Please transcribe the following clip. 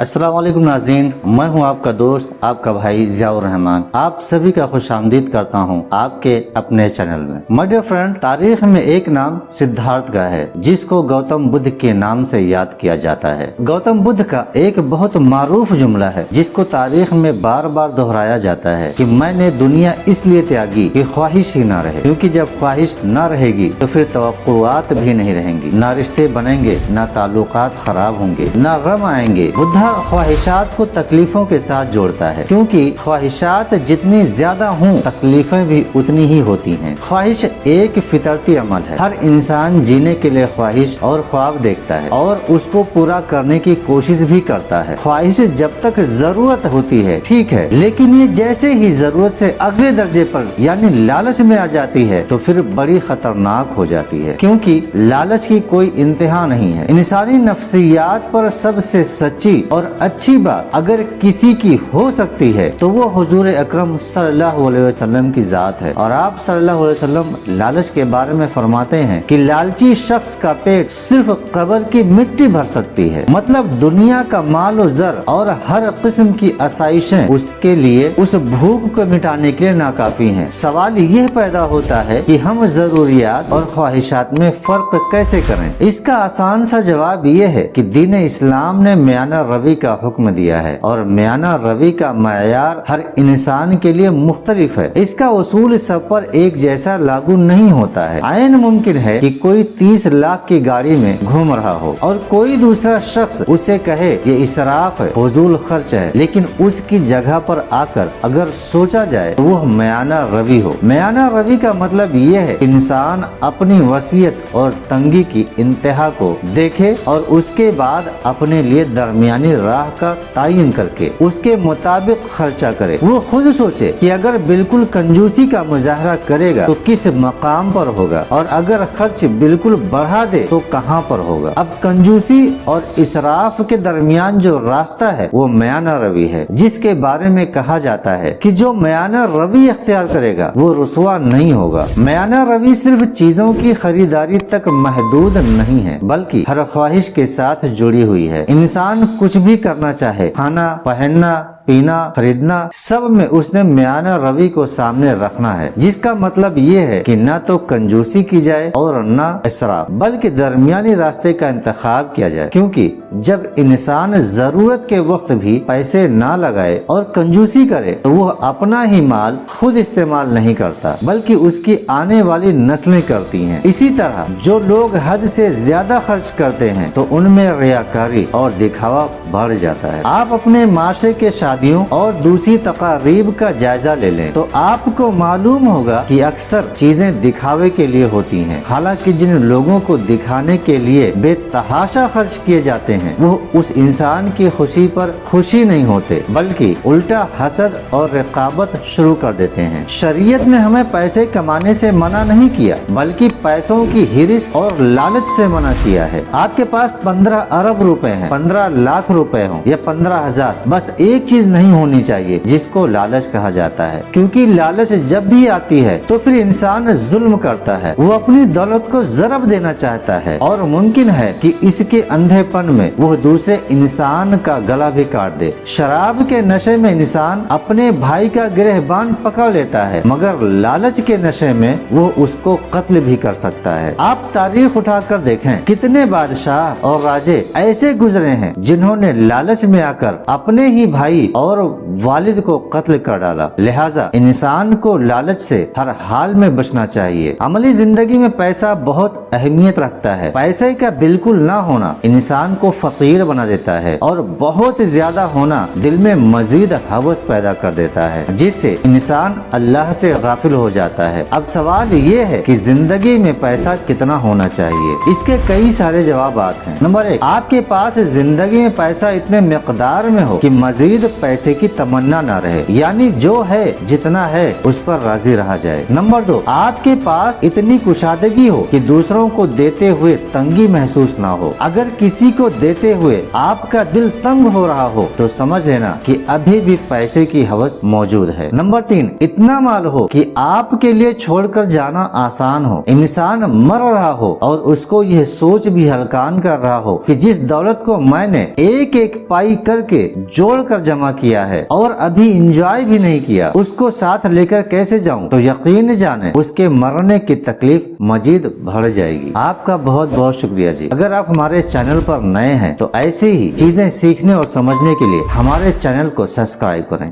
अस्सलाम वालेकुम नाज़रीन, मैं हूं आपका दोस्त, आपका भाई ज़ियाउर रहमान। आप सभी का खुश आमदीद करता हूं आपके अपने चैनल में। माय डियर फ्रेंड, तारीख में एक नाम सिद्धार्थ का है जिसको गौतम बुद्ध के नाम से याद किया जाता है। गौतम बुद्ध का एक बहुत मारूफ जुमला है जिसको तारीख में बार बार दोहराया जाता है कि मैंने दुनिया इसलिए त्यागी कि ख्वाहिश ही ना रहे, क्योंकि जब ख्वाहिश ना रहेगी तो फिर तवक्कुआत भी नहीं रहेंगी, ना रिश्ते बनेंगे, ना ताल्लुकात खराब होंगे, ना गम आएंगे। बुद्धा ख्वाहिशात को तकलीफों के साथ जोड़ता है, क्योंकि ख्वाहिशात जितनी ज्यादा हों तकलीफें भी उतनी ही होती हैं। ख्वाहिश एक फितरती अमल है। हर इंसान जीने के लिए ख्वाहिश और ख्वाब देखता है और उसको पूरा करने की कोशिश भी करता है। ख्वाहिश जब तक जरूरत होती है ठीक है, लेकिन ये जैसे ही जरूरत से अगले दर्जे पर यानी लालच में आ जाती है तो फिर बड़ी खतरनाक हो जाती है, क्योंकि लालच की कोई इंतहा नहीं है। इंसानी नफ्सियात पर सबसे सच्ची और अच्छी बात अगर किसी की हो सकती है तो वो हुजूर अकरम सल्लल्लाहु अलैहि वसल्लम की जात है। और आप सल्लल्लाहु अलैहि वसल्लम लालच के बारे में फरमाते हैं कि लालची शख्स का पेट सिर्फ कब्र की मिट्टी भर सकती है। मतलब दुनिया का माल और जर और हर किस्म की आसाइशें उसके लिए उस भूख को मिटाने के लिए नाकाफी हैं। सवाल यह पैदा होता है कि हम जरूरियात और ख्वाहिशात में फर्क कैसे करें। इसका आसान सा जवाब यह है कि दीन इस्लाम ने मियाना रवि का हुक्म दिया है और मियाना रवि का मयार हर इंसान के लिए मुख्तलिफ है। इसका उसूल सब पर एक जैसा लागू नहीं होता है। आयन मुमकिन है कि कोई 30 लाख की गाड़ी में घूम रहा हो और कोई दूसरा शख्स उसे कहे ये इसराफ है, फजूल खर्च है, लेकिन उसकी जगह पर आकर अगर सोचा जाए तो वह मियाना रवि हो। मियाना रवि का मतलब ये है इंसान अपनी वसीयत और तंगी की इंतहा को देखे और उसके बाद अपने लिए दरमियानी राह का तायन करके उसके मुताबिक खर्चा करे। वो खुद सोचे कि अगर बिल्कुल कंजूसी का मुजाहरा करेगा तो किस मकाम पर होगा और अगर खर्च बिल्कुल बढ़ा दे तो कहाँ पर होगा। अब कंजूसी और इसराफ के दरमियान जो रास्ता है वो मियाना रवि है, जिसके बारे में कहा जाता है कि जो मियाना रवि इख्तियार करेगा वो रुसवा नहीं होगा। मियाना रवि सिर्फ चीजों की खरीदारी तक महदूद नहीं है, बल्कि हर ख्वाहिश के साथ जुड़ी हुई है। इंसान कुछ भी करना चाहे, खाना, पहनना, पीना, खरीदना, सब में उसने मियाना रवि को सामने रखना है, जिसका मतलब ये है कि न तो कंजूसी की जाए और न इसराफ, बल्कि दरमियानी रास्ते का इंतखाब किया जाए। क्योंकि जब इंसान जरूरत के वक्त भी पैसे ना लगाए और कंजूसी करे तो वह अपना ही माल खुद इस्तेमाल नहीं करता, बल्कि उसकी आने वाली नस्लें करती हैं। इसी तरह जो लोग हद से ज्यादा खर्च करते हैं तो उनमें रियाकारी और दिखावा बढ़ जाता है। आप अपने माशरे के शादियों और दूसरी तकारीब का जायजा ले लें तो आपको मालूम होगा कि अक्सर चीजें दिखावे के लिए होती हैं। हालांकि जिन लोगों को दिखाने के लिए बेतहाशा खर्च किए जाते हैं वो उस इंसान की खुशी पर खुशी नहीं होते, बल्कि उल्टा हसद और रकाबत शुरू कर देते हैं। शरीयत ने हमें पैसे कमाने से मना नहीं किया, बल्कि पैसों की हिरिस और लालच से मना किया है। आपके पास 15 अरब रुपए हैं, 15 लाख रुपए हों या 15,000, बस एक चीज नहीं होनी चाहिए जिसको लालच कहा जाता है। क्योंकि लालच जब भी आती है तो फिर इंसान जुल्म करता है, वो अपनी दौलत को ज़रब देना चाहता है और मुमकिन है कि इसके अंधेपन में वो दूसरे इंसान का गला भी काट दे। शराब के नशे में इंसान अपने भाई का गिरहबान पकड़ लेता है, मगर लालच के नशे में वो उसको कत्ल भी कर सकता है। आप तारीख उठाकर देखें, कितने बादशाह और राजे ऐसे गुजरे हैं जिन्होंने लालच में आकर अपने ही भाई और वालिद को कत्ल कर डाला। लिहाजा इंसान को लालच से हर हाल में बचना चाहिए। अमली जिंदगी में पैसा बहुत अहमियत रखता है। पैसे का बिल्कुल ना होना इंसान को फकीर बना देता है और बहुत ज्यादा होना दिल में मजीद हवस पैदा कर देता है, जिससे इंसान अल्लाह से गाफिल हो जाता है। अब सवाल ये है कि जिंदगी में पैसा कितना होना चाहिए। इसके कई सारे जवाब हैं। नंबर 1, आपके पास जिंदगी में पैसा इतने मिकदार में हो कि मजीद पैसे की तमन्ना न रहे, यानी जो है जितना है उस पर राजी रहा जाए। नंबर 2, आपके पास इतनी कुशादगी हो कि दूसरों को देते हुए तंगी महसूस ना हो। अगर किसी को देते हुए आपका दिल तंग हो रहा हो तो समझ लेना कि अभी भी पैसे की हवस मौजूद है। नंबर 3, इतना माल हो कि आपके लिए छोड़कर जाना आसान हो। इंसान मर रहा हो और उसको यह सोच भी हलकान कर रहा हो कि जिस दौलत को मैंने एक एक पाई करके जोड़ कर जमा किया है और अभी इंजॉय भी नहीं किया, उसको साथ लेकर कैसे जाऊं, तो यकीन जाने उसके मरने की तकलीफ मजीद बढ़ जाएगी। आपका बहुत बहुत शुक्रिया जी। अगर आप हमारे चैनल पर नए हैं तो ऐसे ही चीजें सीखने और समझने के लिए हमारे चैनल को सब्सक्राइब करें।